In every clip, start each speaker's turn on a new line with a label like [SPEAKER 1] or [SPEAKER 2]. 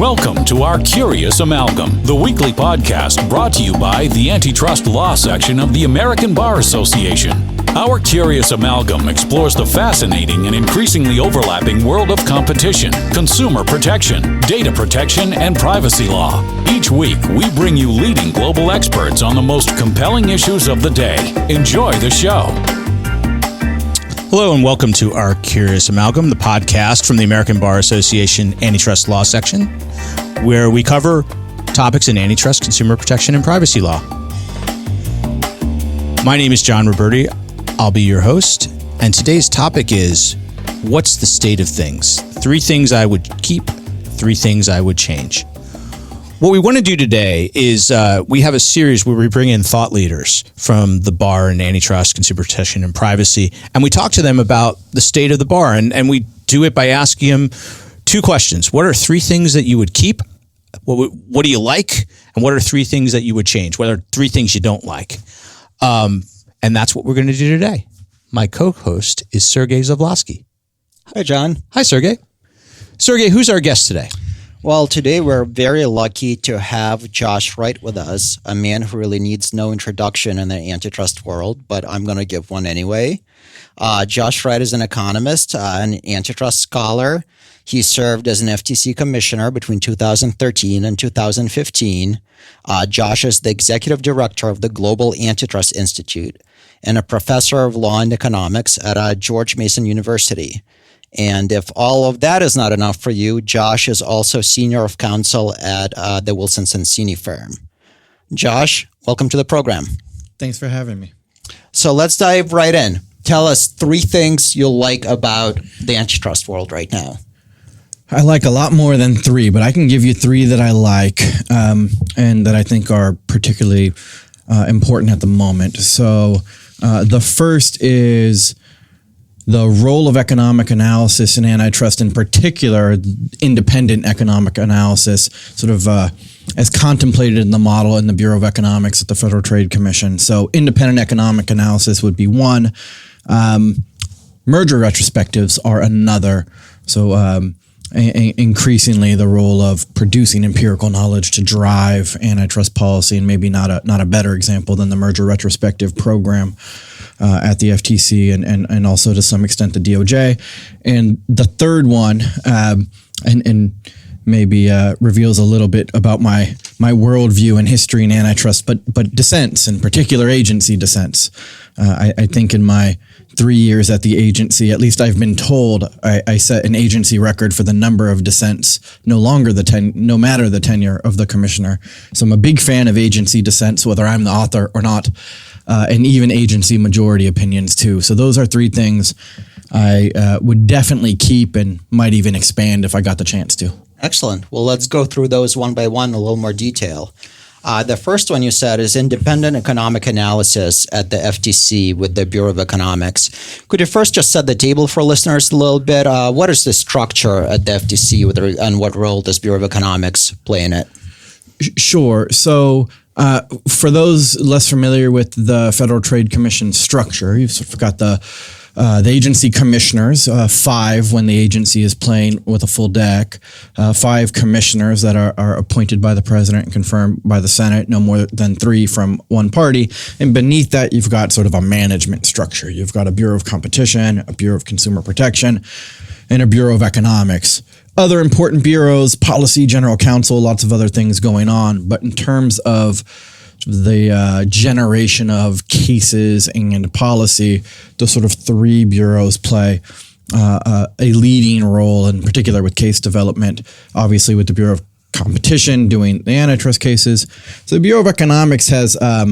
[SPEAKER 1] Welcome to our Curious Amalgam, the weekly podcast brought to you by the Antitrust Law Section of the American Bar Association. Our Curious Amalgam explores the fascinating and increasingly overlapping world of competition, consumer protection, data protection, and privacy law. Each week, we bring you leading global experts on the most compelling issues of the day. Enjoy the show.
[SPEAKER 2] Hello and welcome to our Curious Amalgam, the podcast from the American Bar Association Antitrust Law Section, where we cover topics in antitrust, consumer protection, and privacy law. My name is John Roberti. I'll be your host, and today's topic is, what's the state of things? 3 things I would keep, 3 things I would change. What we want to do today is we have a series where we bring in thought leaders from the bar and antitrust, consumer protection, and privacy, and we talk to them about the state of the bar, and we do it by asking them 2 questions. What are 3 things that you would keep? What do you like? And what are 3 things that you would change? What are 3 things you don't like? And that's what we're going to do today. My co-host is Sergei Zaslavsky.
[SPEAKER 3] Hi, John.
[SPEAKER 2] Hi, Sergei. Sergei, who's our guest today?
[SPEAKER 3] Well, today we're very lucky to have Josh Wright with us, a man who really needs no introduction in the antitrust world, but I'm going to give one anyway. Josh Wright is an economist, an antitrust scholar. He served as an FTC Commissioner between 2013 and 2015. Josh is the executive director of the Global Antitrust Institute and a professor of law and economics at George Mason University. And if all of that is not enough for you, Josh is also senior of counsel at the Wilson Sonsini firm. Josh, welcome to the program.
[SPEAKER 4] Thanks for having me.
[SPEAKER 3] So let's dive right in. Tell us 3 things you like about the antitrust world right now.
[SPEAKER 4] I like a lot more than 3, but I can give you 3 that I like and that I think are particularly important at the moment. So the first is the role of economic analysis in antitrust, in particular, independent economic analysis, sort of as contemplated in the model in the Bureau of Economics at the Federal Trade Commission. So independent economic analysis would be one. Merger retrospectives are another. So increasingly the role of producing empirical knowledge to drive antitrust policy, and maybe not a better example than the merger retrospective program at the FTC and also to some extent the DOJ. And the third one, and maybe reveals a little bit about my worldview in history and antitrust, but dissents, in particular agency dissents. I think in my 3 years at the agency, at least I've been told, I set an agency record for the number of dissents, no matter the tenure of the commissioner. So I'm a big fan of agency dissents, whether I'm the author or not, and even agency majority opinions too. So those are 3 things I would definitely keep and might even expand if I got the chance to.
[SPEAKER 3] Excellent. Well, let's go through those one by one in a little more detail. The first one you said is independent economic analysis at the FTC with the Bureau of Economics. Could you first just set the table for listeners a little bit? What is the structure at the FTC and what role does Bureau of Economics play in it?
[SPEAKER 4] Sure. So for those less familiar with the Federal Trade Commission structure, you've sort of got the agency commissioners, 5 when the agency is playing with a full deck, 5 commissioners that are appointed by the president and confirmed by the Senate, no more than 3 from one party. And beneath that, you've got sort of a management structure. You've got a Bureau of Competition, a Bureau of Consumer Protection, and a Bureau of Economics. Other important bureaus, policy, general counsel, lots of other things going on. But in terms of the generation of cases and policy, the sort of 3 bureaus play a leading role, in particular with case development, obviously with the Bureau of Competition doing the antitrust cases. So the Bureau of Economics has a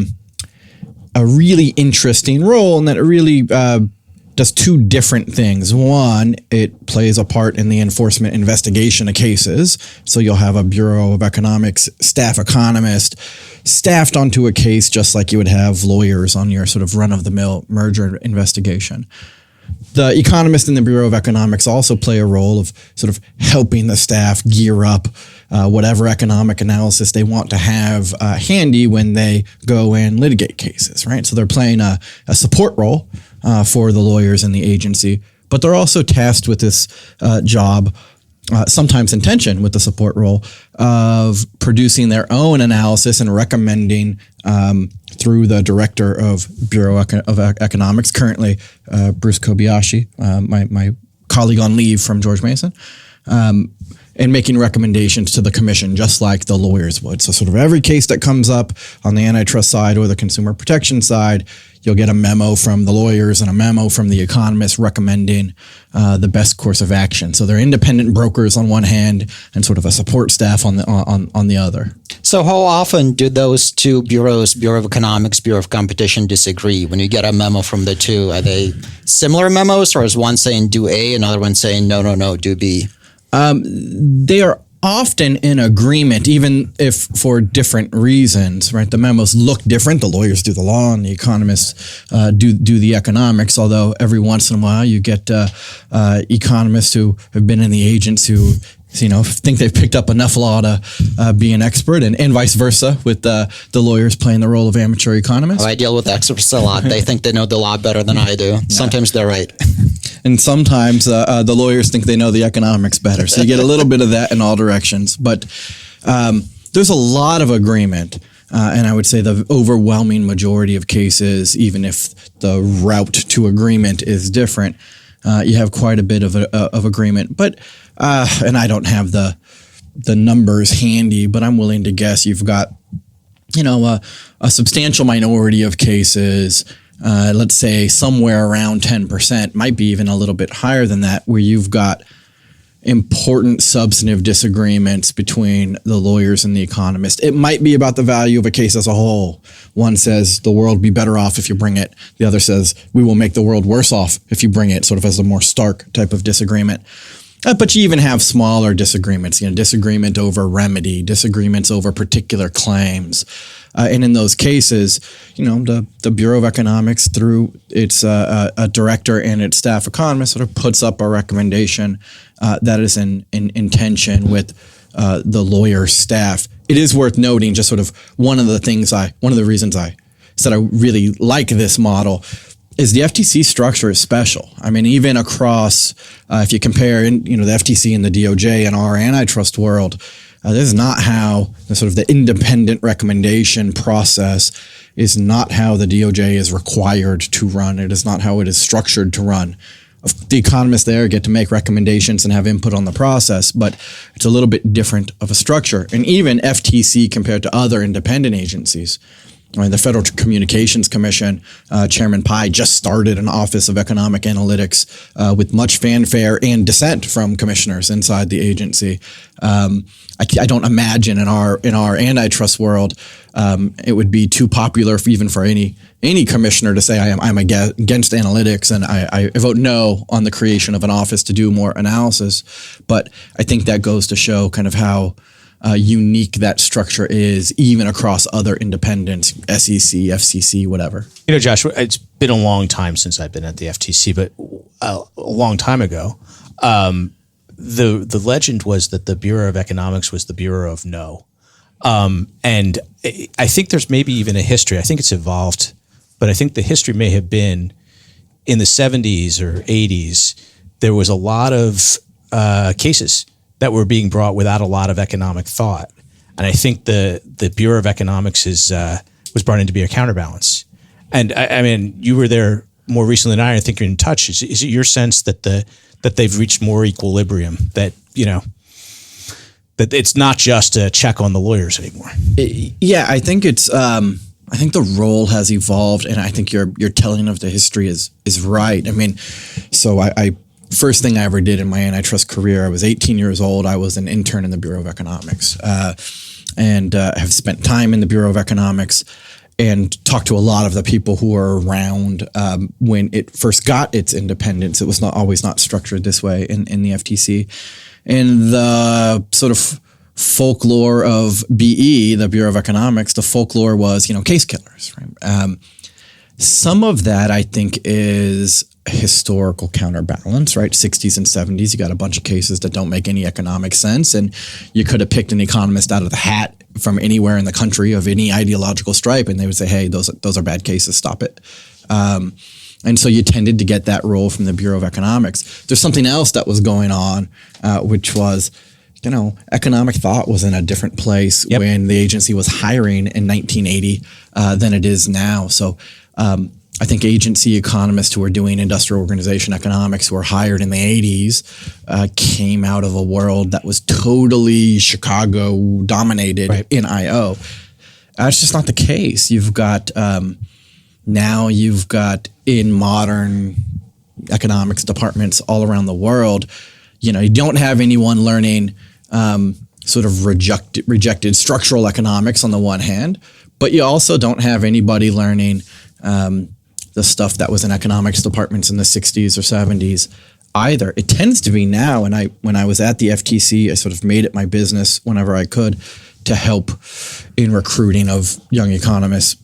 [SPEAKER 4] really interesting role in that it really does 2 different things. One, it plays a part in the enforcement investigation of cases. So you'll have a Bureau of Economics staff economist staffed onto a case just like you would have lawyers on your sort of run-of-the-mill merger investigation. The economists in the Bureau of Economics also play a role of sort of helping the staff gear up whatever economic analysis they want to have handy when they go and litigate cases, right? So they're playing a support role for the lawyers in the agency, but they're also tasked with this job sometimes in tension with the support role of producing their own analysis and recommending through the director of Bureau of Economics, currently Bruce Kobayashi, my colleague on leave from George Mason, and making recommendations to the commission, just like the lawyers would. So sort of every case that comes up on the antitrust side or the consumer protection side, you'll get a memo from the lawyers and a memo from the economists recommending the best course of action. So they're independent brokers on one hand and sort of a support staff on the other.
[SPEAKER 3] So how often do those two bureaus, Bureau of Economics, Bureau of Competition, disagree? When you get a memo from the two, are they similar memos, or is one saying do A, another one saying no, do B?
[SPEAKER 4] They are often in agreement, even if for different reasons, right? The memos look different. The lawyers do the law and the economists do the economics, although every once in a while you get economists who have been in the agents who think they've picked up enough law to be an expert, and vice versa with the lawyers playing the role of amateur economists.
[SPEAKER 3] I deal with experts a lot. They think they know the law better than I do. Yeah. Sometimes they're right.
[SPEAKER 4] And sometimes the lawyers think they know the economics better. So you get a little bit of that in all directions. But there's a lot of agreement. And I would say the overwhelming majority of cases, even if the route to agreement is different, you have quite a bit of agreement. But and I don't have the numbers handy, but I'm willing to guess you've got a substantial minority of cases. Let's say somewhere around 10%, might be even a little bit higher than that, where you've got important substantive disagreements between the lawyers and the economist. It might be about the value of a case as a whole. One says the world will be better off if you bring it. The other says we will make the world worse off if you bring it, sort of as a more stark type of disagreement. But you even have smaller disagreements, disagreement over remedy, disagreements over particular claims. And in those cases, the Bureau of Economics, through its a director and its staff economist, sort of puts up a recommendation that is in tension with the lawyer staff. It is worth noting, just sort of one of the reasons I said I really like this model is the FTC structure is special. I mean, even across, if you compare, the FTC and the DOJ and our antitrust world, this is not how the independent recommendation process is not how the DOJ is required to run. It is not how it is structured to run. The economists there get to make recommendations and have input on the process, but it's a little bit different of a structure. And even FTC compared to other independent agencies, the Federal Communications Commission, Chairman Pai just started an Office of Economic Analytics with much fanfare and dissent from commissioners inside the agency. I don't imagine in our antitrust world it would be too popular for any commissioner to say I'm against analytics and I vote no on the creation of an office to do more analysis. But I think that goes to show kind of how unique that structure is, even across other independents, SEC, FCC, whatever.
[SPEAKER 2] Josh, it's been a long time since I've been at the FTC, but a long time ago, the legend was that the Bureau of Economics was the Bureau of No. And I think there's maybe even a history. I think it's evolved, but I think the history may have been in the 70s or 80s, there was a lot of cases that were being brought without a lot of economic thought. And I think the Bureau of Economics was brought in to be a counterbalance. And I mean, you were there more recently than I think you're in touch. Is it your sense that they've reached more equilibrium, that it's not just a check on the lawyers anymore?
[SPEAKER 4] Yeah, I think it's, I think the role has evolved, and I think your telling of the history is right. I mean, so I first thing I ever did in my antitrust career, I was 18 years old. I was an intern in the Bureau of Economics and have spent time in the Bureau of Economics and talked to a lot of the people who were around when it first got its independence. It was always not structured this way in the FTC. And the sort of folklore of BE, the Bureau of Economics, the folklore was, case killers, right? Some of that, I think, is historical counterbalance, right? 60s and 70s, you got a bunch of cases that don't make any economic sense, and you could have picked an economist out of the hat from anywhere in the country of any ideological stripe, and they would say, hey, those are bad cases, stop it. And so you tended to get that role from the Bureau of Economics. There's something else that was going on, which was, economic thought was in a different place when the agency was hiring in 1980 than it is now. So I think agency economists who were doing industrial organization economics who were hired in the 80s came out of a world that was totally Chicago dominated in I.O. That's just not the case. You've got now you've got in modern economics departments all around the world, you don't have anyone learning sort of rejected structural economics on the one hand, but you also don't have anybody learning the stuff that was in economics departments in the 60s or 70s either. It tends to be now, and when I was at the FTC, I sort of made it my business whenever I could to help in recruiting of young economists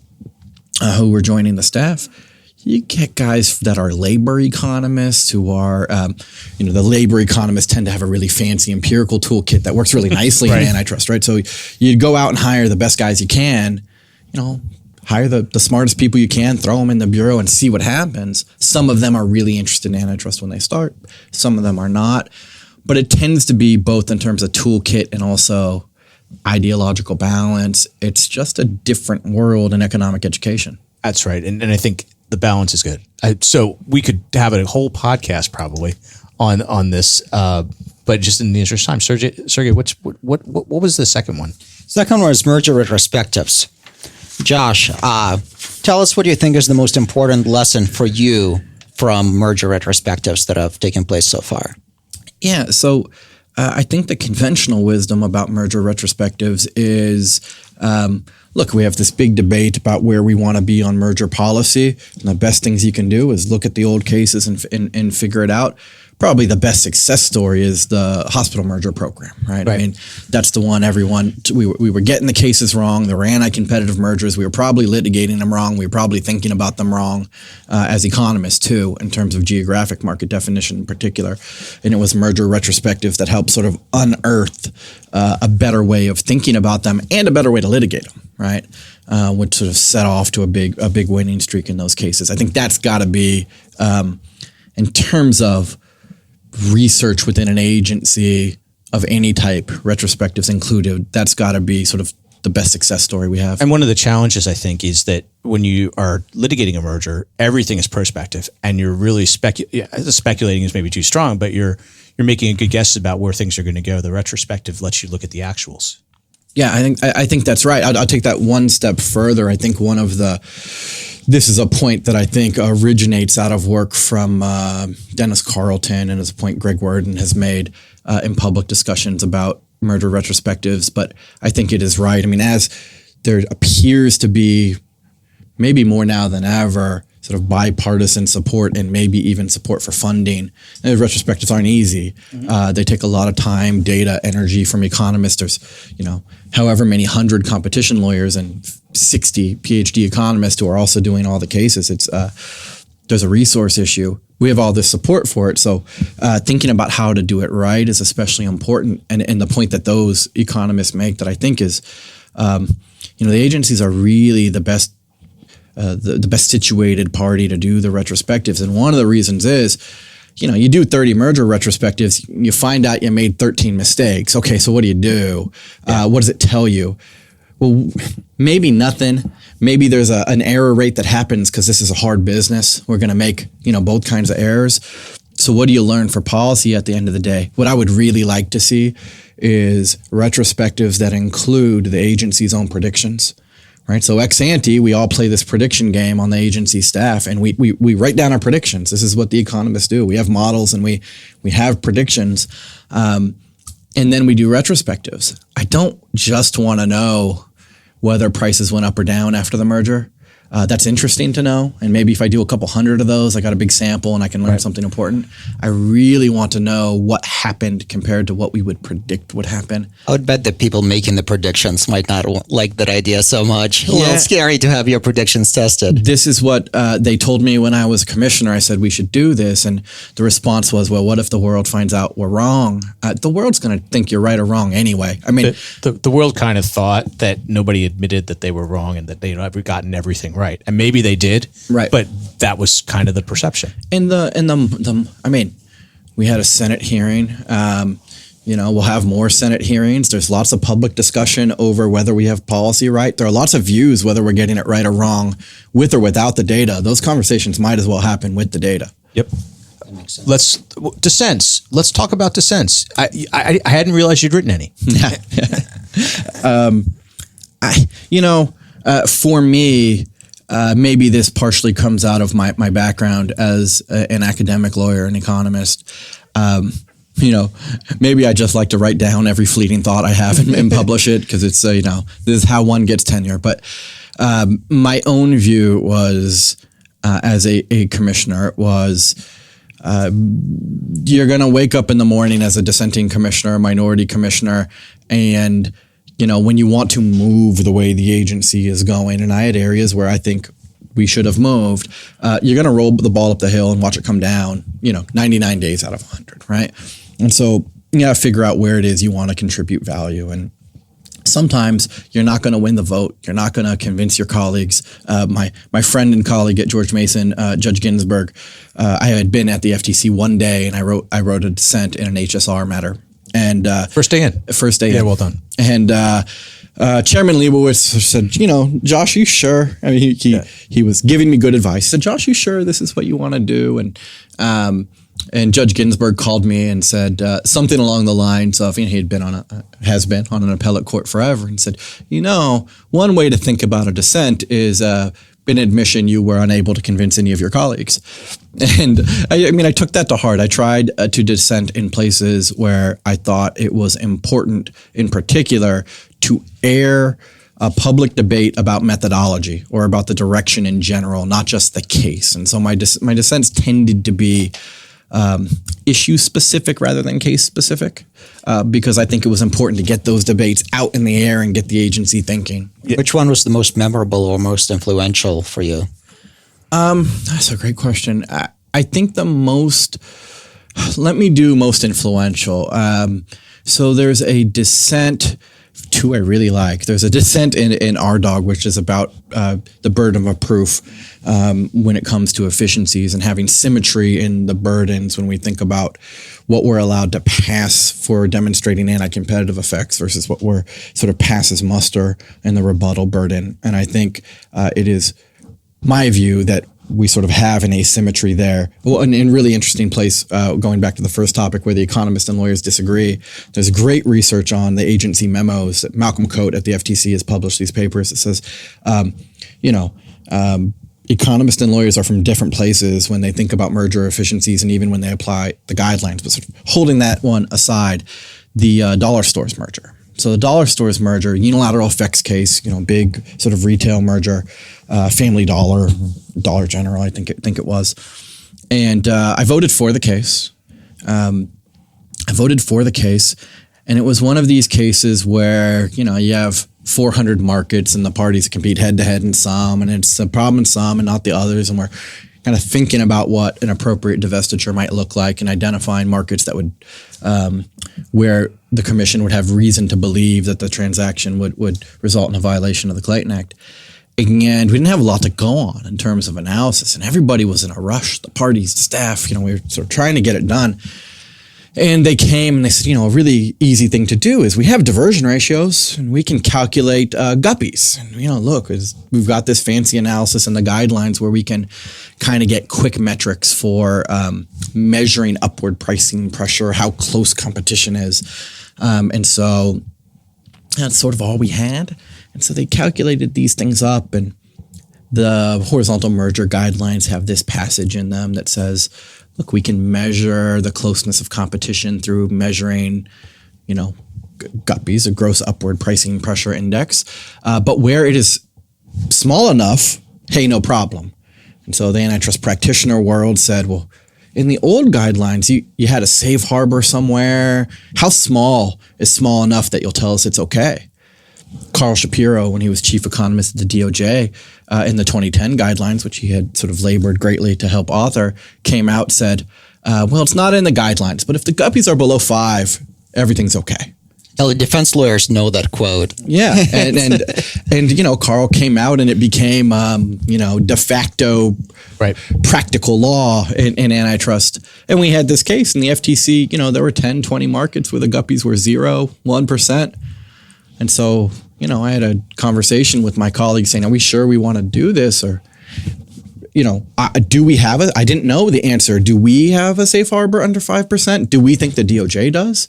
[SPEAKER 4] who were joining the staff. You get guys that are labor economists who are, the labor economists tend to have a really fancy empirical toolkit that works really nicely in antitrust, right? So you go out and hire the best guys you can, hire the smartest people you can, throw them in the bureau and see what happens. Some of them are really interested in antitrust when they start. Some of them are not. But it tends to be both in terms of toolkit and also ideological balance. It's just a different world in economic education.
[SPEAKER 2] That's right. And I think the balance is good. So we could have a whole podcast probably on this, but just in the interest of time, Sergei, what was the second one?
[SPEAKER 3] Second one is merger retrospectives. Josh, tell us what you think is the most important lesson for you from merger retrospectives that have taken place so far.
[SPEAKER 4] Yeah, so I think the conventional wisdom about merger retrospectives is, look, we have this big debate about where we want to be on merger policy. And the best things you can do is look at the old cases and figure it out. Probably the best success story is the hospital merger program, right? I mean, that's the one we were getting the cases wrong. There were anti-competitive mergers. We were probably litigating them wrong. We were probably thinking about them wrong as economists too, in terms of geographic market definition in particular. And it was merger retrospectives that helped sort of unearth a better way of thinking about them and a better way to litigate them, right? Which sort of set off to a big winning streak in those cases. I think that's got to be, in terms of research within an agency of any type, retrospectives included, that's got to be sort of the best success story we have.
[SPEAKER 2] And one of the challenges, I think, is that when you are litigating a merger, everything is prospective, and you're really speculating is maybe too strong, but you're making a good guess about where things are going to go. The retrospective lets you look at the actuals.
[SPEAKER 4] Yeah, I think that's right. I'll take that one step further. I think this is a point that I think originates out of work from Dennis Carlton, and is a point Greg Worden has made in public discussions about merger retrospectives. But I think it is right. I mean, as there appears to be, maybe more now than ever, sort of bipartisan support and maybe even support for funding. And retrospectives aren't easy. They take a lot of time, data, energy from economists. There's, however many 100 competition lawyers and 60 PhD economists who are also doing all the cases. There's a resource issue. We have all this support for it. So thinking about how to do it right is especially important. And the point that those economists make that I think is, the agencies are really the best situated party to do the retrospectives. And one of the reasons is, you do 30 merger retrospectives, you find out you made 13 mistakes. Okay, so what do you do? What does it tell you? Well, maybe nothing. Maybe there's an error rate that happens because this is a hard business. We're going to make, both kinds of errors. So what do you learn for policy at the end of the day? What I would really like to see is retrospectives that include the agency's own predictions. Right, so ex ante, we all play this prediction game on the agency staff, and we write down our predictions. This is what the economists do. We have models and we have predictions, and then we do retrospectives. I don't just want to know whether prices went up or down after the merger. That's interesting to know, and maybe if I do a couple hundred of those, I got a big sample and I can learn something important. I really want to know what happened compared to what we would predict would happen.
[SPEAKER 3] I would bet that people making the predictions might not like that idea so much. A little scary to have your predictions tested.
[SPEAKER 4] This is what they told me when I was a commissioner. I said we should do this, and the response was, well, what if the world finds out we're wrong? The world's going to think you're right or wrong anyway. I mean,
[SPEAKER 2] the world kind of thought that nobody admitted that they were wrong and that they'd gotten everything right. Right. And maybe they did.
[SPEAKER 4] Right.
[SPEAKER 2] But that was kind of the perception.
[SPEAKER 4] I mean, we had a Senate hearing. We'll have more Senate hearings. There's lots of public discussion over whether we have policy right. There are lots of views whether we're getting it right or wrong with or without the data. Those conversations might as well happen with the data.
[SPEAKER 2] Yep.
[SPEAKER 3] That makes sense.
[SPEAKER 2] Dissents. Let's talk about dissents. I hadn't realized you'd written any.
[SPEAKER 4] For me, maybe this partially comes out of my background as an academic lawyer, an economist. Maybe I just like to write down every fleeting thought I have and publish it because it's, this is how one gets tenure. But my own view was, as a commissioner, was you're going to wake up in the morning as a dissenting commissioner, a minority commissioner, and, when you want to move the way the agency is going, and I had areas where I think we should have moved, you're going to roll the ball up the hill and watch it come down, 99 days out of 100, right? And so you got to figure out where it is you want to contribute value. And sometimes you're not going to win the vote. You're not going to convince your colleagues. My friend and colleague at George Mason, Judge Ginsburg, I had been at the FTC one day and I wrote a dissent in an HSR matter. And
[SPEAKER 2] First day in.
[SPEAKER 4] Yeah,
[SPEAKER 2] well done.
[SPEAKER 4] And Chairman Leibowitz said, Josh, you sure? I mean, he was giving me good advice. He said, Josh, you sure this is what you want to do? And Judge Ginsburg called me and said something along the lines of, he had been has been on an appellate court forever, and said, one way to think about a dissent is an admission you were unable to convince any of your colleagues. And I took that to heart. I tried to dissent in places where I thought it was important, in particular, to air a public debate about methodology or about the direction in general, not just the case. And so my dissents tended to be issue specific rather than case specific, because I think it was important to get those debates out in the air and get the agency thinking.
[SPEAKER 3] Which one was the most memorable or most influential for you?
[SPEAKER 4] That's a great question. I think let me do most influential. So there's a dissent, two I really like. There's a dissent in RDOG, which is about the burden of proof when it comes to efficiencies and having symmetry in the burdens when we think about what we're allowed to pass for demonstrating anti-competitive effects versus what we're sort of passes muster in the rebuttal burden. And I think it is my view that we sort of have an asymmetry there. Well, and in really interesting place, going back to the first topic where the economists and lawyers disagree, there's great research on the agency memos that Malcolm Coate at the FTC has published these papers that says, economists and lawyers are from different places when they think about merger efficiencies and even when they apply the guidelines. But sort of holding that one aside, the dollar stores merger. So the dollar stores merger, unilateral effects case, big sort of retail merger, Family Dollar, Dollar General, I think it was. And I voted for the case. And it was one of these cases where, you have 400 markets and the parties compete head to head in some, and it's a problem in some and not the others. And we're kind of thinking about what an appropriate divestiture might look like and identifying markets that would, where the commission would have reason to believe that the transaction would result in a violation of the Clayton Act. And we didn't have a lot to go on in terms of analysis, and everybody was in a rush, the parties, the staff, we were sort of trying to get it done. And they came and they said, a really easy thing to do is we have diversion ratios and we can calculate guppies. And, look, we've got this fancy analysis and the guidelines where we can kind of get quick metrics for measuring upward pricing pressure, how close competition is. And so that's sort of all we had. And so they calculated these things up, and the horizontal merger guidelines have this passage in them that says, look, we can measure the closeness of competition through measuring, guppies, a gross upward pricing pressure index. But where it is small enough, hey, no problem. And so the antitrust practitioner world said, well, in the old guidelines, you had a safe harbor somewhere. How small is small enough that you'll tell us it's okay? Carl Shapiro, when he was chief economist at the DOJ, in the 2010 guidelines, which he had sort of labored greatly to help author, came out, said, well, it's not in the guidelines, but if the guppies are below 5, everything's okay.
[SPEAKER 3] Hell, the defense lawyers know that quote.
[SPEAKER 4] Yeah, and Carl came out and it became de facto practical law in antitrust. And we had this case in the FTC. There were 10, 20 markets where the guppies were 0%, 1%, and so I had a conversation with my colleagues saying, "Are we sure we want to do this?" Or do we have I didn't know the answer. Do we have a safe harbor under 5%? Do we think the DOJ does?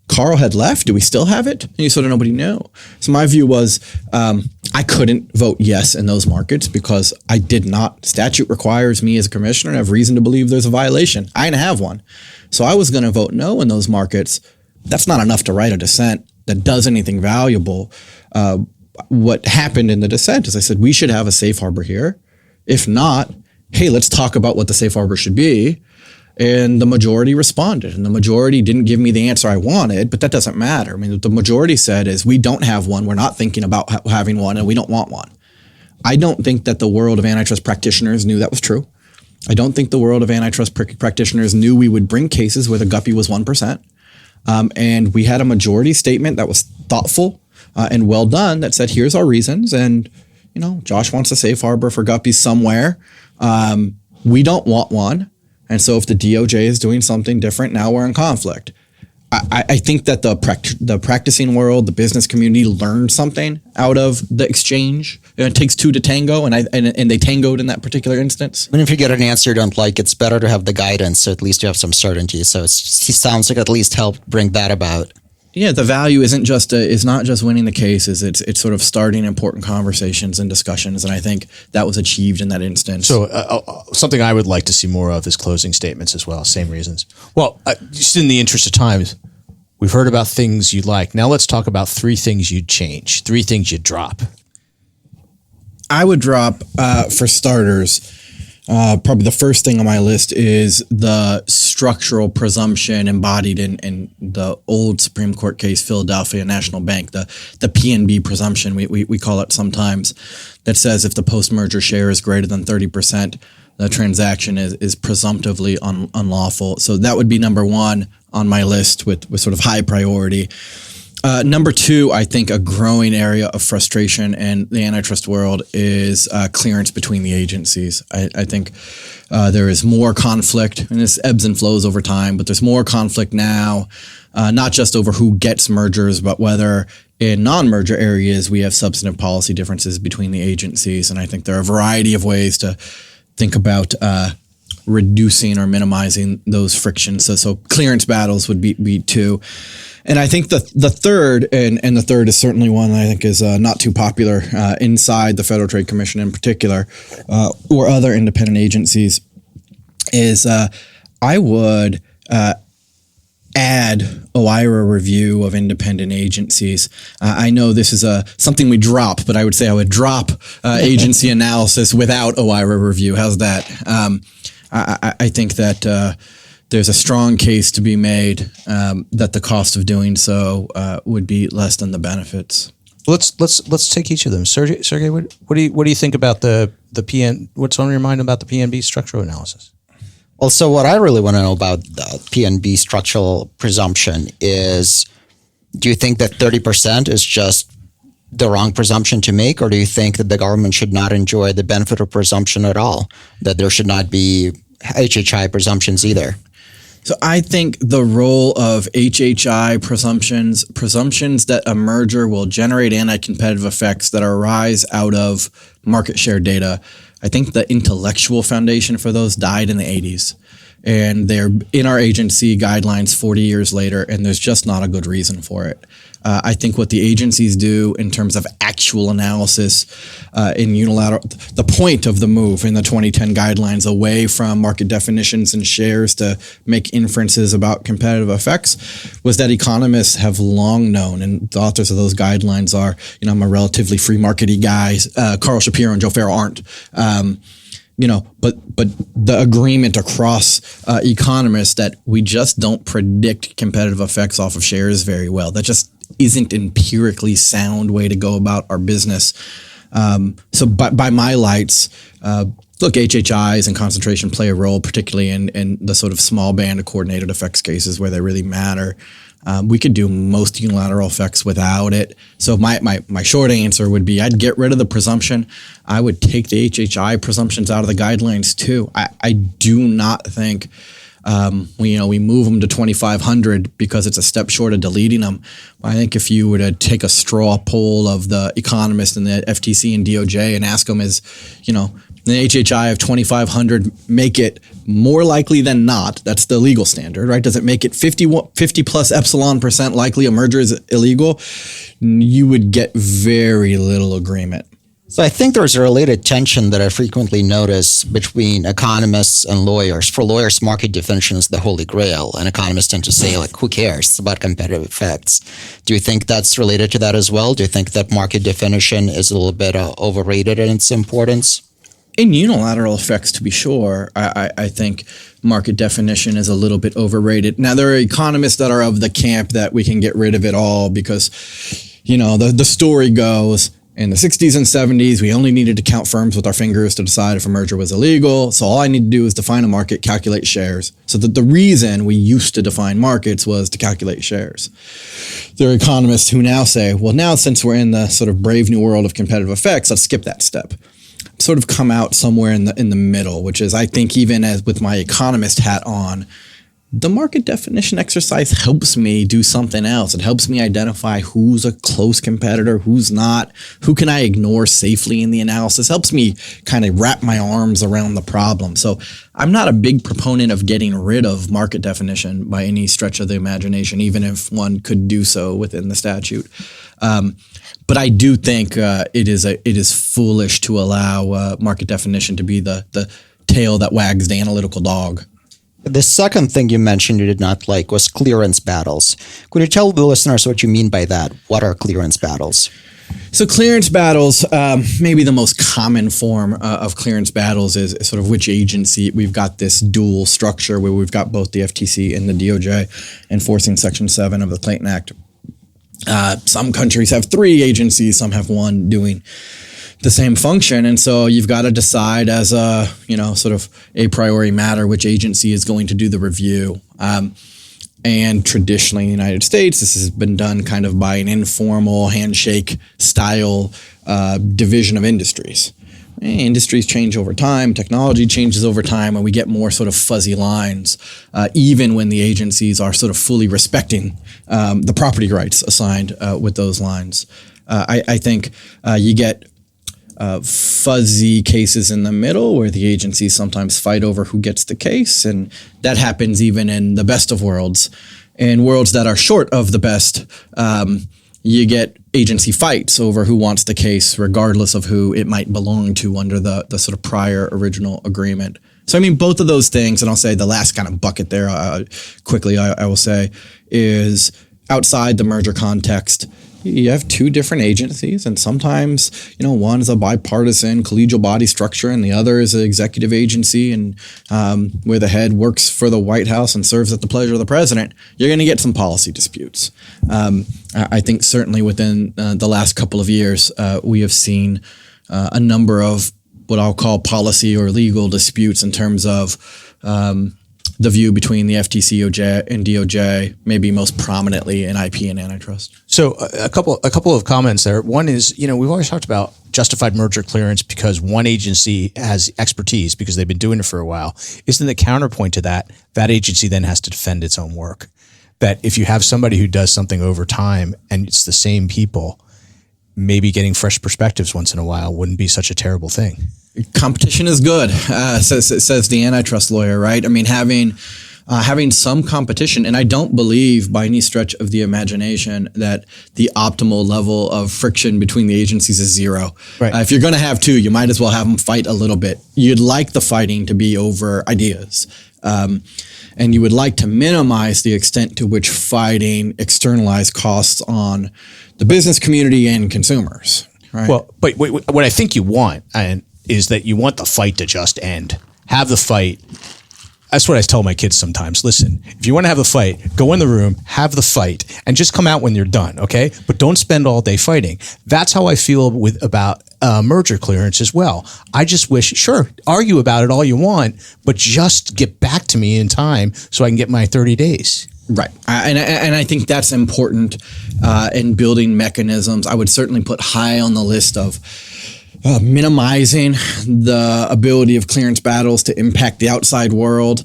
[SPEAKER 4] Carl had left. Do we still have it? And sort of nobody knew. So my view was I couldn't vote yes in those markets because I did not. Statute requires me as a commissioner to have reason to believe there's a violation. I didn't have one. So I was going to vote no in those markets. That's not enough to write a dissent that does anything valuable. What happened in the dissent is I said, we should have a safe harbor here. If not, hey, let's talk about what the safe harbor should be. And the majority responded, and the majority didn't give me the answer I wanted, but that doesn't matter. I mean, what the majority said is we don't have one, we're not thinking about having one, and we don't want one. I don't think that the world of antitrust practitioners knew that was true. I don't think the world of antitrust practitioners knew we would bring cases where the guppy was 1%. And we had a majority statement that was thoughtful and well done that said, here's our reasons, and Josh wants a safe harbor for guppies somewhere. We don't want one. And so if the DOJ is doing something different, now we're in conflict. I think that the practicing world, the business community learned something out of the exchange. It takes two to tango, and they tangoed in that particular instance.
[SPEAKER 3] Even if you get an answer you don't like, it's better to have the guidance, so at least you have some certainty. So it sounds like at least helped bring that about.
[SPEAKER 4] Yeah, the value is not just winning the cases. It's sort of starting important conversations and discussions, and I think that was achieved in that instance.
[SPEAKER 2] So something I would like to see more of is closing statements as well. Same reasons. Well, just in the interest of time, we've heard about things you'd like. Now let's talk about 3 things you'd change, 3 things you'd drop.
[SPEAKER 4] I would drop, for starters, probably the first thing on my list is the structural presumption embodied in the old Supreme Court case, Philadelphia National Bank, the PNB presumption, we call it sometimes, that says if the post-merger share is greater than 30%, the transaction is presumptively unlawful. So that would be number 1 on my list with sort of high priority. Number 2, I think a growing area of frustration in the antitrust world is clearance between the agencies. I think there is more conflict, and this ebbs and flows over time, but there's more conflict now, not just over who gets mergers, but whether in non-merger areas we have substantive policy differences between the agencies. And I think there are a variety of ways to think about reducing or minimizing those frictions. So clearance battles would be 2. And I think the third, and the third is certainly one I think is not too popular inside the Federal Trade Commission in particular, or other independent agencies, is I would add OIRA review of independent agencies. I know this is something we drop, but I would say I would drop agency analysis without OIRA review. How's that? I think that there's a strong case to be made that the cost of doing so would be less than the benefits.
[SPEAKER 2] Let's take each of them. Sergei, what do you think about the PN? What's on your mind about the PNB structural analysis?
[SPEAKER 3] Well, so what I really want to know about the PNB structural presumption is, do you think that 30% is just the wrong presumption to make, or do you think that the government should not enjoy the benefit of presumption at all, that there should not be HHI presumptions either?
[SPEAKER 4] So I think the role of HHI presumptions that a merger will generate anti-competitive effects that arise out of market share data, I think the intellectual foundation for those died in the 80s. And they're in our agency guidelines 40 years later, and there's just not a good reason for it. I think what the agencies do in terms of actual analysis in unilateral, the point of the move in the 2010 guidelines away from market definitions and shares to make inferences about competitive effects was that economists have long known, and the authors of those guidelines are, I'm a relatively free market-y guy, Carl Shapiro and Joe Farrell aren't. But the agreement across economists that we just don't predict competitive effects off of shares very well. That just isn't empirically sound way to go about our business. So by my lights, look, HHIs and concentration play a role, particularly in the sort of small band of coordinated effects cases where they really matter. We could do most unilateral effects without it. So my short answer would be I'd get rid of the presumption. I would take the HHI presumptions out of the guidelines too. I do not think we move them to 2,500 because it's a step short of deleting them. I think if you were to take a straw poll of the economists and the FTC and DOJ and ask them the HHI of 2,500 make it more likely than not, that's the legal standard, right? Does it make it 50 plus epsilon % likely a merger is illegal? You would get very little agreement.
[SPEAKER 3] So I think there's a related tension that I frequently notice between economists and lawyers. For lawyers, market definition is the holy grail, and economists tend to say, who cares? It's about competitive effects. Do you think that's related to that as well? Do you think that market definition is a little bit overrated in its importance?
[SPEAKER 4] In unilateral effects, to be sure, I think market definition is a little bit overrated. Now, there are economists that are of the camp that we can get rid of it all because, the story goes, in the 60s and 70s, we only needed to count firms with our fingers to decide if a merger was illegal. So all I need to do is define a market, calculate shares. So the reason we used to define markets was to calculate shares. There are economists who now say, well, now since we're in the sort of brave new world of competitive effects, let's skip that step. Sort of come out somewhere in the middle, which is I think even as with my economist hat on, the market definition exercise helps me do something else. It helps me identify who's a close competitor, who's not, who can I ignore safely in the analysis. Helps me kind of wrap my arms around the problem. So I'm not a big proponent of getting rid of market definition by any stretch of the imagination, even if one could do so within the statute. But I do think it is foolish to allow market definition to be the tail that wags the analytical dog.
[SPEAKER 3] The second thing you mentioned you did not like was clearance battles. Could you tell the listeners what you mean by that? What are clearance battles?
[SPEAKER 4] So clearance battles, maybe the most common form of clearance battles is sort of which agency. We've got this dual structure where we've got both the FTC and the DOJ enforcing Section 7 of the Clayton Act. Some countries have 3 agencies, some have 1 doing the same function. And so you've got to decide as a, sort of a priori matter, which agency is going to do the review. And traditionally in the United States, this has been done kind of by an informal handshake style division of industries. Industries change over time, technology changes over time, and we get more sort of fuzzy lines, even when the agencies are sort of fully respecting the property rights assigned with those lines. I think you get fuzzy cases in the middle where the agencies sometimes fight over who gets the case, and that happens even in the best of worlds. In worlds that are short of the best, you get agency fights over who wants the case, regardless of who it might belong to under the sort of prior original agreement. So, both of those things, and I'll say the last kind of bucket there quickly, I will say, is outside the merger context. You have 2 different agencies, and sometimes, one is a bipartisan collegial body structure and the other is an executive agency, and where the head works for the White House and serves at the pleasure of the president. You're going to get some policy disputes. I think certainly within the last couple of years, we have seen a number of what I'll call policy or legal disputes in terms of the view between the FTC and DOJ, maybe most prominently in IP and antitrust.
[SPEAKER 2] So a couple of comments there. One is, we've always talked about justified merger clearance because one agency has expertise because they've been doing it for a while. Isn't the counterpoint to that agency then has to defend its own work? That if you have somebody who does something over time and it's the same people, maybe getting fresh perspectives once in a while wouldn't be such a terrible thing.
[SPEAKER 4] Competition is good, says the antitrust lawyer, right? Having some competition, and I don't believe by any stretch of the imagination that the optimal level of friction between the agencies is 0.
[SPEAKER 2] Right.
[SPEAKER 4] If you're going to have 2, you might as well have them fight a little bit. You'd like the fighting to be over ideas. And you would like to minimize the extent to which fighting externalize costs on the business community and consumers. Right?
[SPEAKER 2] Well, but what I think you want is that you want the fight to just end. Have the fight. That's what I tell my kids sometimes. Listen, if you want to have the fight, go in the room, have the fight, and just come out when you're done, okay? But don't spend all day fighting. That's how I feel about merger clearance as well. I just wish, sure, argue about it all you want, but just get back to me in time so I can get my 30 days.
[SPEAKER 4] Right. And I think that's important in building mechanisms. I would certainly put high on the list of minimizing the ability of clearance battles to impact the outside world.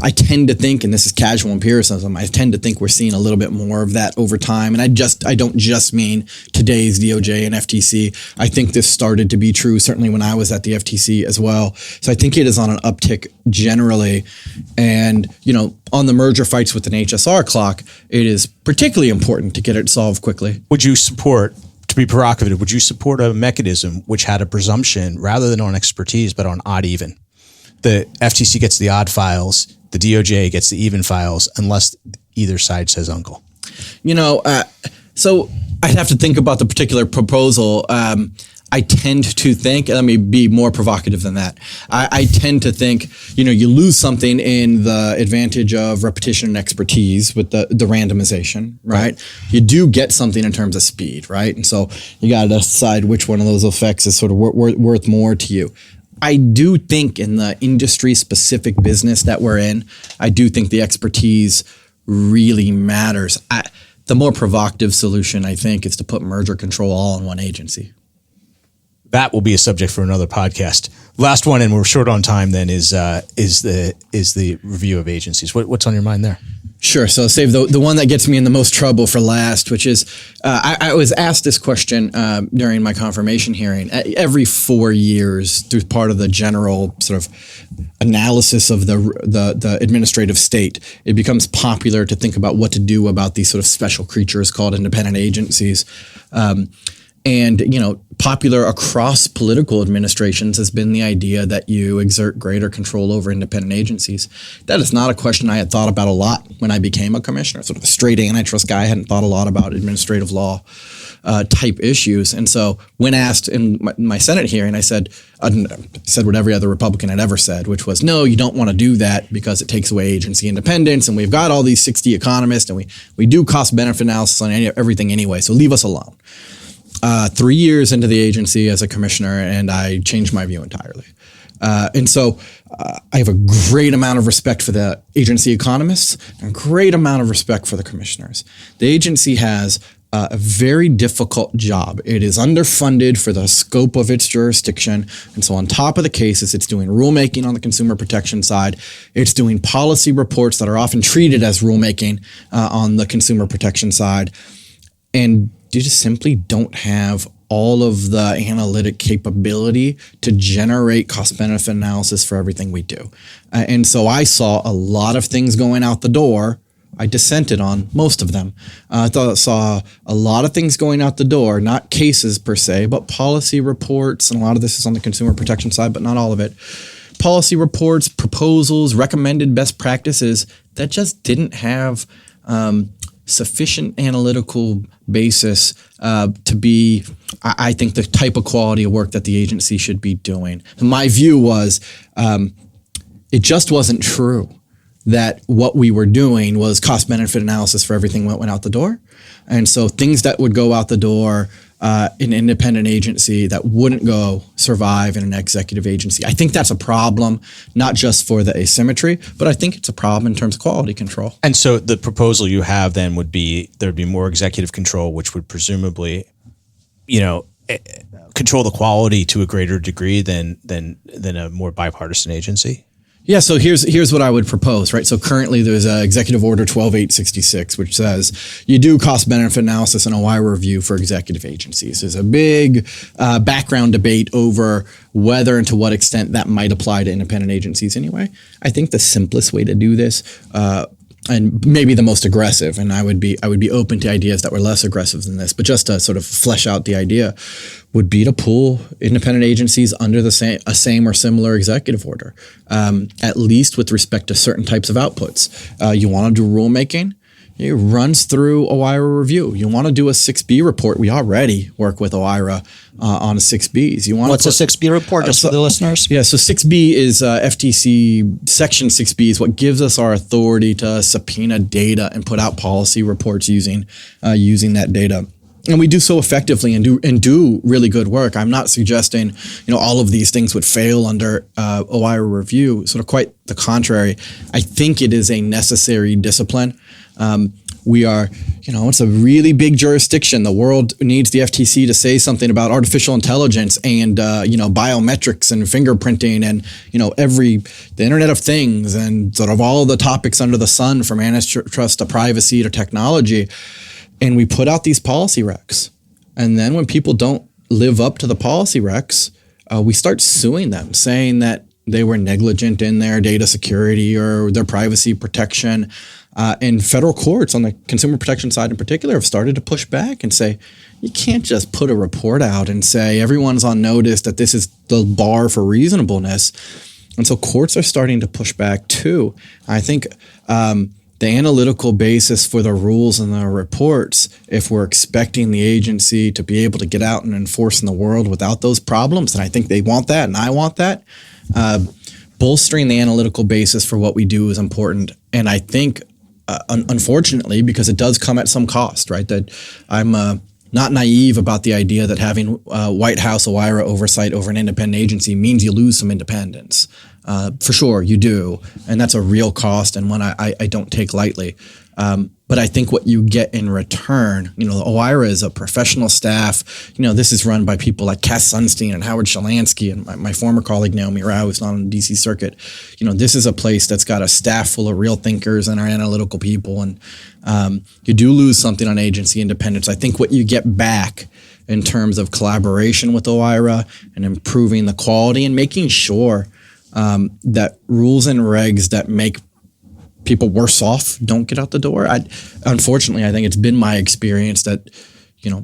[SPEAKER 4] I tend to think, and this is casual empiricism, I tend to think we're seeing a little bit more of that over time. And I don't just mean today's DOJ and FTC. I think this started to be true certainly when I was at the FTC as well. So I think it is on an uptick generally. And, on the merger fights with an HSR clock, it is particularly important to get it solved quickly.
[SPEAKER 2] Would you support, to be provocative, would you support a mechanism which had a presumption rather than on expertise, but on odd even? The FTC gets the odd files, the DOJ gets the even files, unless either side says uncle.
[SPEAKER 4] So I'd have to think about the particular proposal. I tend to think, let me be more provocative than that. I tend to think, you lose something in the advantage of repetition and expertise with the randomization, right? You do get something in terms of speed, right? And so you got to decide which one of those effects is sort of worth more to you. I do think in the industry-specific business that we're in, I do think the expertise really matters. The more provocative solution, I think, is to put merger control all in one agency.
[SPEAKER 2] That will be a subject for another podcast. Last one, and we're short on time. Then is the review of agencies. What's on your mind there?
[SPEAKER 4] Sure. So I'll save the one that gets me in the most trouble for last, which is I was asked this question during my confirmation hearing. Every 4 years, through part of the general sort of analysis of the administrative state, it becomes popular to think about what to do about these sort of special creatures called independent agencies. And, popular across political administrations has been the idea that you exert greater control over independent agencies. That is not a question I had thought about a lot when I became a commissioner. Sort of a straight antitrust guy, I hadn't thought a lot about administrative law type issues. And so when asked in my Senate hearing, I said what every other Republican had ever said, which was, no, you don't want to do that because it takes away agency independence. And we've got all these 60 economists and we do cost benefit analysis on everything anyway. So leave us alone. 3 years into the agency as a commissioner, and I changed my view entirely. And so I have a great amount of respect for the agency economists and a great amount of respect for the commissioners. The agency has a very difficult job. It is underfunded for the scope of its jurisdiction. And so on top of the cases, it's doing rulemaking on the consumer protection side. It's doing policy reports that are often treated as rulemaking on the consumer protection side. And you just simply don't have all of the analytic capability to generate cost-benefit analysis for everything we do. And so I saw a lot of things going out the door. I dissented on most of them. I saw a lot of things going out the door, not cases per se, but policy reports. And a lot of this is on the consumer protection side, but not all of it. Policy reports, proposals, recommended best practices that just didn't have sufficient analytical basis to be, I think, the type of quality of work that the agency should be doing. And my view was it just wasn't true that what we were doing was cost-benefit analysis for everything that went out the door. And so things that would go out the door in an independent agency that wouldn't survive in an executive agency. I think that's a problem, not just for the asymmetry, but I think it's a problem in terms of quality control.
[SPEAKER 2] And so the proposal you have then would be there'd be more executive control, which would presumably, control the quality to a greater degree than a more bipartisan agency.
[SPEAKER 4] Yeah, so here's what I would propose, right? So currently there's Executive Order 12866, which says you do cost-benefit analysis and OIRA review for executive agencies. There's a big background debate over whether and to what extent that might apply to independent agencies anyway. I think the simplest way to do this, and maybe the most aggressive, and I would be open to ideas that were less aggressive than this, but just to sort of flesh out the idea, would be to pull independent agencies under a same or similar executive order, at least with respect to certain types of outputs. You want to do rulemaking, it runs through OIRA review. You want to do a 6B report. We already work with OIRA on 6Bs.
[SPEAKER 3] What's a 6B report, just for the listeners?
[SPEAKER 4] Yeah, so 6B is FTC, Section 6B is what gives us our authority to subpoena data and put out policy reports using that data. And we do so effectively and do really good work. I'm not suggesting, all of these things would fail under OIRA review. Sort of quite the contrary. I think it is a necessary discipline. We are, it's a really big jurisdiction. The world needs the FTC to say something about artificial intelligence and, biometrics and fingerprinting and, the Internet of Things and sort of all the topics under the sun, from antitrust to privacy to technology. And we put out these policy recs. And then when people don't live up to the policy recs, we start suing them, saying that they were negligent in their data security or their privacy protection. And federal courts on the consumer protection side in particular have started to push back and say, you can't just put a report out and say everyone's on notice that this is the bar for reasonableness. And so courts are starting to push back too. I think the analytical basis for the rules and the reports, if we're expecting the agency to be able to get out and enforce in the world without those problems, and I think they want that and I want that, bolstering the analytical basis for what we do is important. And I think, unfortunately, because it does come at some cost, right, that I'm not naive about the idea that having White House OIRA oversight over an independent agency means you lose some independence. For sure, you do. And that's a real cost and one I don't take lightly. But I think what you get in return, the OIRA is a professional staff. This is run by people like Cass Sunstein and Howard Shalansky and my former colleague Naomi Rao, who's not on the DC circuit. This is a place that's got a staff full of real thinkers and our analytical people. And you do lose something on agency independence. I think what you get back in terms of collaboration with OIRA and improving the quality and making sure that rules and regs that make people worse off don't get out the door. Unfortunately, I think it's been my experience that,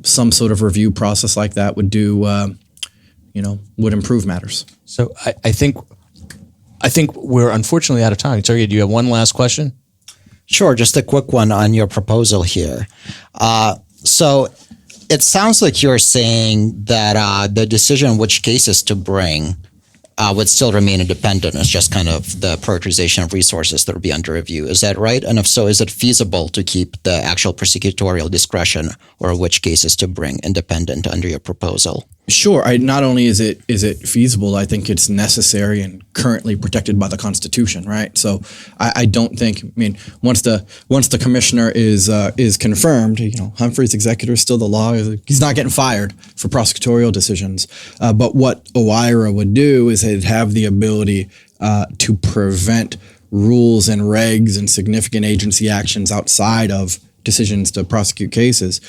[SPEAKER 4] some sort of review process like that would would improve matters.
[SPEAKER 2] So I think we're unfortunately out of time. Sergei, do you have one last question?
[SPEAKER 3] Sure, just a quick one on your proposal here. So it sounds like you're saying that the decision which cases to bring would still remain independent. It's just kind of the prioritization of resources that would be under review. Is that right? And if so, is it feasible to keep the actual prosecutorial discretion or which cases to bring independent under your proposal?
[SPEAKER 4] Sure. Not only is it feasible, I think it's necessary and currently protected by the Constitution, right? So I don't think. Once the commissioner is confirmed, Humphrey's executor is still the law. He's not getting fired for prosecutorial decisions. But what OIRA would do is it'd have the ability to prevent rules and regs and significant agency actions outside of decisions to prosecute cases.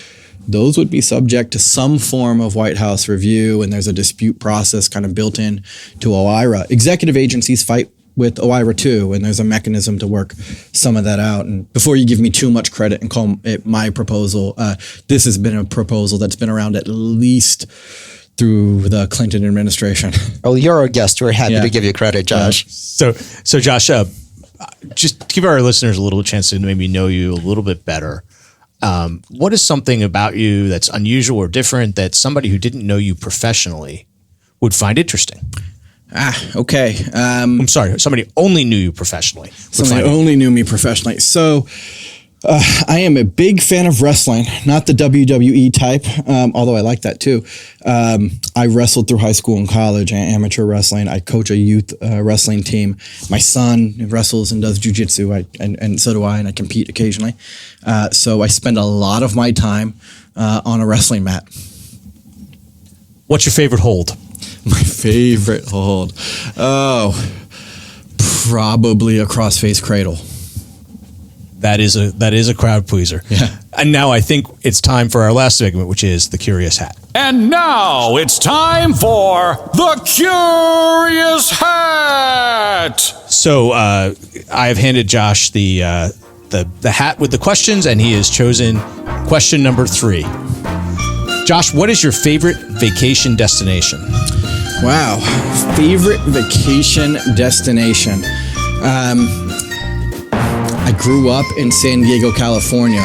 [SPEAKER 4] Those would be subject to some form of White House review, and there's a dispute process kind of built in to OIRA. Executive agencies fight with OIRA too, and there's a mechanism to work some of that out. And before you give me too much credit and call it my proposal, this has been a proposal that's been around at least through the Clinton administration.
[SPEAKER 3] Well, you're our guest. We're happy to give you credit, Josh.
[SPEAKER 2] So Josh, just give our listeners a little chance to maybe know you a little bit better. What is something about you that's unusual or different that somebody who didn't know you professionally would find interesting?
[SPEAKER 4] Okay.
[SPEAKER 2] I'm sorry. Somebody only knew you professionally.
[SPEAKER 4] Somebody only knew me professionally. So I am a big fan of wrestling, not the WWE type, although I like that too. I wrestled through high school and college, amateur wrestling. I coach a youth wrestling team. My son wrestles and does jiu-jitsu, and so do I, and I compete occasionally. So I spend a lot of my time on a wrestling mat.
[SPEAKER 2] What's your favorite hold?
[SPEAKER 4] My favorite hold? Oh, probably a cross-face cradle.
[SPEAKER 2] That is a crowd pleaser.
[SPEAKER 4] Yeah.
[SPEAKER 2] And now I think it's time for our last segment, which is the Curious Hat.
[SPEAKER 1] And now it's time for the Curious Hat.
[SPEAKER 2] So I've handed Josh the hat with the questions, and he has chosen question number 3. Josh, what is your favorite vacation destination?
[SPEAKER 4] Wow, favorite vacation destination. I grew up in San Diego, California,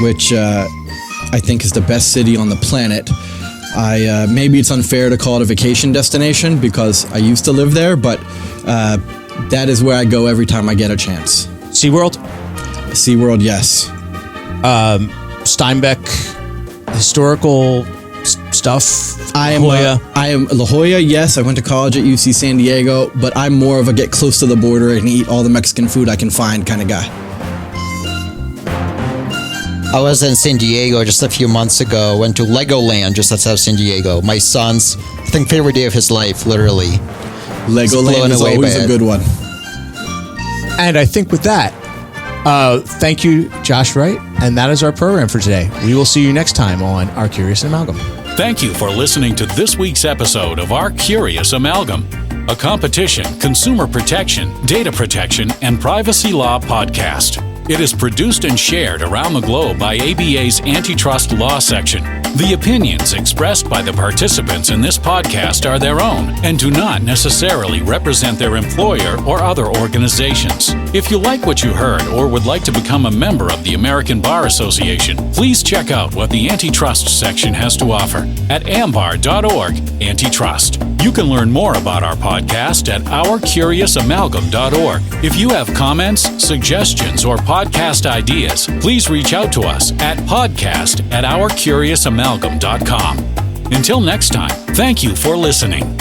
[SPEAKER 4] which I think is the best city on the planet. Maybe it's unfair to call it a vacation destination because I used to live there, but that is where I go every time I get a chance.
[SPEAKER 2] SeaWorld?
[SPEAKER 4] SeaWorld, yes.
[SPEAKER 2] Steinbeck historical stuff?
[SPEAKER 4] I am La Jolla. Yes, I went to college at UC San Diego, but I'm more of a get close to the border and eat all the Mexican food I can find kind of guy.
[SPEAKER 3] I was in San Diego just a few months ago. Went to Legoland just outside of San Diego. My son's, I think, favorite day of his life, literally.
[SPEAKER 4] Legoland is always a good one.
[SPEAKER 2] And I think with that, thank you, Josh Wright. And that is our program for today. We will see you next time on Our Curious Amalgam.
[SPEAKER 1] Thank you for listening to this week's episode of Our Curious Amalgam, a competition, consumer protection, data protection, and privacy law podcast. It is produced and shared around the globe by ABA's Antitrust Law Section. The opinions expressed by the participants in this podcast are their own and do not necessarily represent their employer or other organizations. If you like what you heard or would like to become a member of the American Bar Association, please check out what the Antitrust section has to offer at ambar.org/antitrust. You can learn more about our podcast at ourcuriousamalgam.org. If you have comments, suggestions, or podcast ideas, please reach out to us at podcast@ourcuriousamalgam.com. Until next time, thank you for listening.